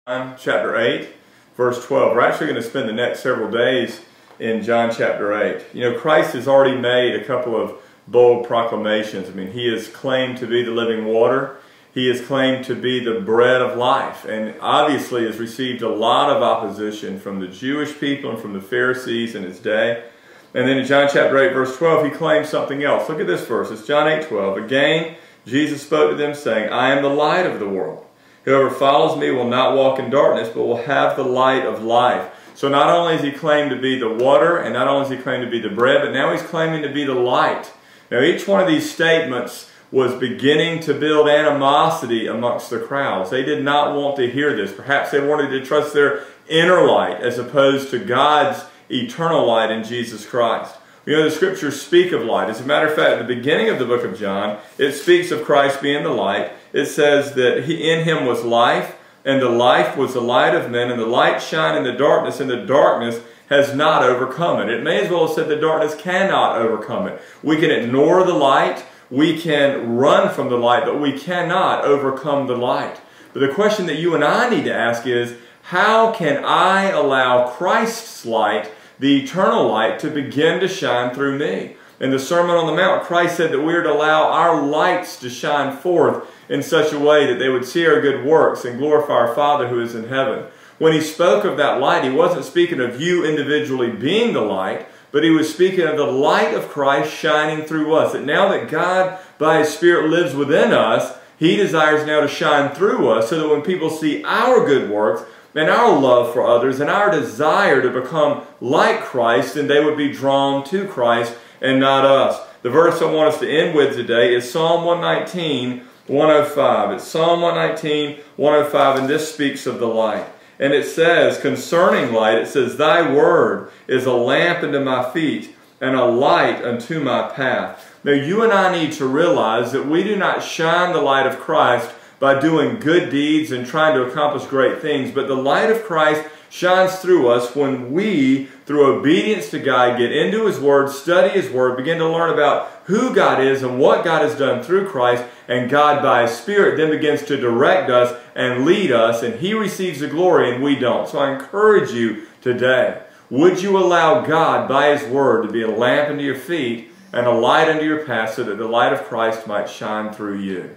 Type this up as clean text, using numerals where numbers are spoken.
John chapter 8, verse 12. We're actually going to spend the next several days in John chapter 8. You know, Christ has already made a couple of bold proclamations. I mean, He has claimed to be the living water. He has claimed to be the bread of life, and obviously has received a lot of opposition from the Jewish people and from the Pharisees in His day. And then in John chapter 8, verse 12, He claims something else. Look at this verse. It's John 8:12. Again, Jesus spoke to them, saying, I am the light of the world. Whoever follows me will not walk in darkness, but will have the light of life. So not only has He claimed to be the water, and not only has He claimed to be the bread, but now He's claiming to be the light. Now each one of these statements was beginning to build animosity amongst the crowds. They did not want to hear this. Perhaps they wanted to trust their inner light as opposed to God's eternal light in Jesus Christ. You know, the Scriptures speak of light. As a matter of fact, at the beginning of the book of John, it speaks of Christ being the light. It says that in Him was life, and the life was the light of men, and the light shined in the darkness, and the darkness has not overcome it. It may as well have said the darkness cannot overcome it. We can ignore the light, we can run from the light, but we cannot overcome the light. But the question that you and I need to ask is, how can I allow Christ's light, the eternal light, to begin to shine through me? In the Sermon on the Mount, Christ said that we are to allow our lights to shine forth in such a way that they would see our good works and glorify our Father who is in heaven. When He spoke of that light, He wasn't speaking of you individually being the light, but He was speaking of the light of Christ shining through us. That now that God, by His Spirit, lives within us, He desires now to shine through us so that when people see our good works and our love for others and our desire to become like Christ, then they would be drawn to Christ and not us. The verse I want us to end with today is Psalm 119, 105. It's Psalm 119, 105, and this speaks of the light. And it says, concerning light, it says, Thy word is a lamp unto my feet and a light unto my path. Now you and I need to realize that we do not shine the light of Christ by doing good deeds and trying to accomplish great things, but the light of Christ shines through us when we, through obedience to God, get into His Word, study His Word, begin to learn about who God is and what God has done through Christ, and God by His Spirit then begins to direct us and lead us, and He receives the glory and we don't. So I encourage you today, would you allow God by His Word to be a lamp unto your feet and a light unto your path so that the light of Christ might shine through you?